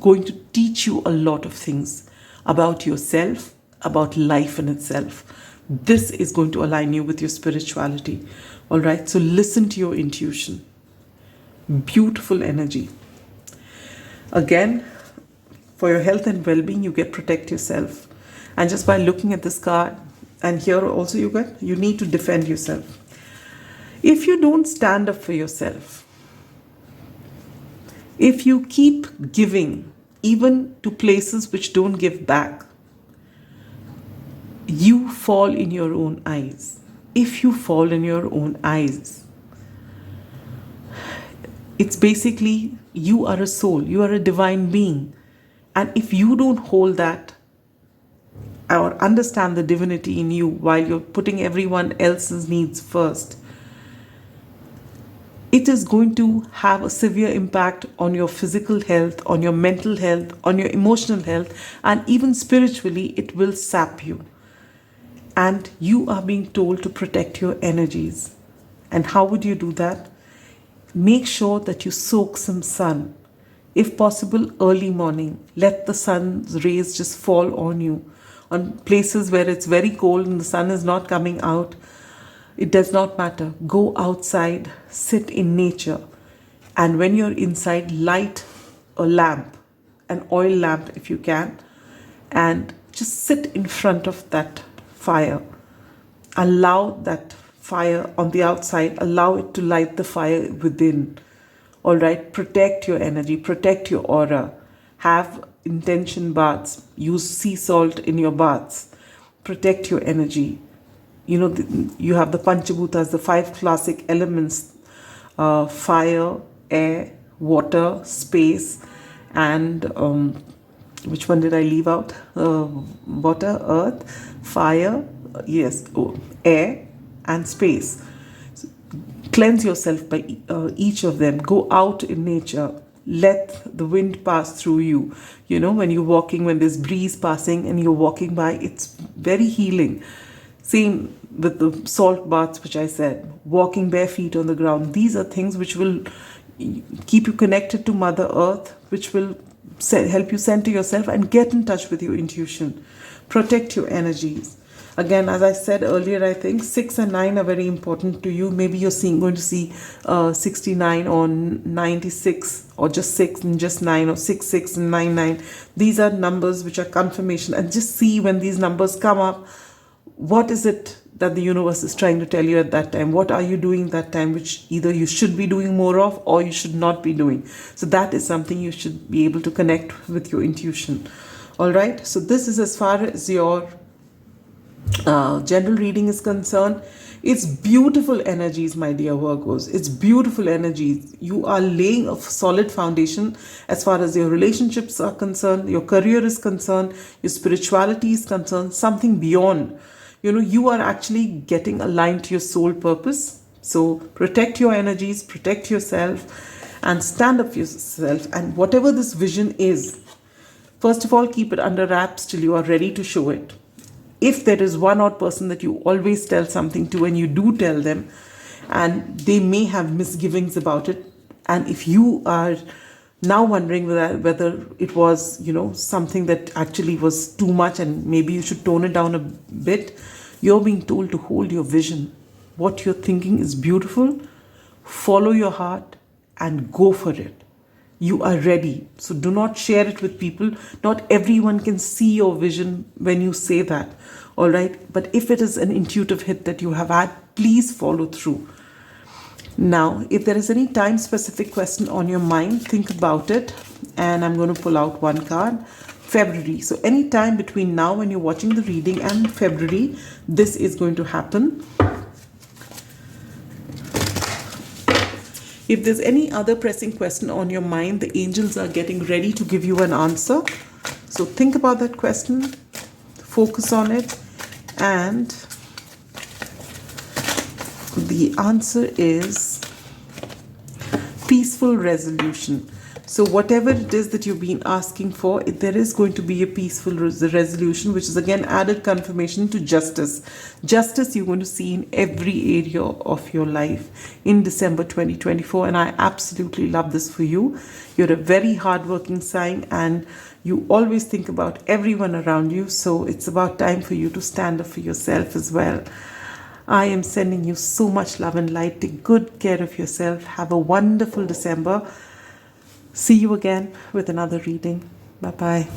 going to teach you a lot of things about yourself, about life in itself. This is going to align you with your spirituality. All right, so listen to your intuition. Beautiful energy. Again, for your health and well-being, you get protect yourself. And just by looking at this card, and here also you need to defend yourself. If you don't stand up for yourself, if you keep giving, even to places which don't give back, you fall in your own eyes. If you fall in your own eyes, it's basically you are a soul, you are a divine being. And if you don't hold that or understand the divinity in you while you're putting everyone else's needs first, it is going to have a severe impact on your physical health, on your mental health, on your emotional health, and even spiritually, it will sap you. And you are being told to protect your energies. And how would you do that? Make sure that you soak some sun. If possible, early morning. Let the sun's rays just fall on you. On places where it's very cold and the sun is not coming out, it does not matter. Go outside, sit in nature. And when you're inside, light a lamp, an oil lamp if you can, and just sit in front of that fire. Allow that fire on the outside, allow it to light the fire within. All right, protect your energy, protect your aura. Have intention baths, use sea salt in your baths. Protect your energy. You have the Panchabhutas, the 5 classic elements, fire, air, water, space, and which one did I leave out? Water, earth, fire, air, and space. So cleanse yourself by each of them. Go out in nature. let the wind pass through you. When you're walking, when there's breeze passing and you're walking by, it's very healing. Same with the salt baths, which I said, walking bare feet on the ground. These are things which will keep you connected to Mother Earth, which will help you center yourself and get in touch with your intuition. Protect your energies. Again, as I said earlier, I think 6 and 9 are very important to you. Maybe you're going to see 69 or 96, or just 6 and just 9, or 6, 6 and 9, 9. These are numbers which are confirmation. And just see when these numbers come up, what is it that the universe is trying to tell you at that time? What are you doing that time, which either you should be doing more of or you should not be doing? So that is something you should be able to connect with your intuition. All right. So this is as far as your general reading is concerned. It's beautiful energies, my dear Virgos. It's beautiful energies. You are laying a solid foundation as far as your relationships are concerned, your career is concerned, your spirituality is concerned, something beyond. You are actually getting aligned to your soul purpose. So protect your energies, protect yourself, and stand up for yourself. And whatever this vision is, first of all, keep it under wraps till you are ready to show it. If there is one odd person that you always tell something to, and you do tell them, and they may have misgivings about it, and if you are now wondering whether it was, something that actually was too much and maybe you should tone it down a bit, you're being told to hold your vision. What you're thinking is beautiful. Follow your heart and go for it. You are ready. So do not share it with people. Not everyone can see your vision when you say that. All right. But if it is an intuitive hit that you have had, please follow through. Now, if there is any time specific question on your mind, think about it. And I'm going to pull out one card. February. So any time between now when you're watching the reading and February, this is going to happen. If there's any other pressing question on your mind, the angels are getting ready to give you an answer. So think about that question, focus on it, and the answer is peaceful resolution. So whatever it is that you've been asking for, there is going to be a peaceful resolution, which is again added confirmation to justice. Justice you're going to see in every area of your life in December 2024. And I absolutely love this for you. You're a very hardworking sign and you always think about everyone around you. So it's about time for you to stand up for yourself as well. I am sending you so much love and light. Take good care of yourself. Have a wonderful December. See you again with another reading. Bye-bye.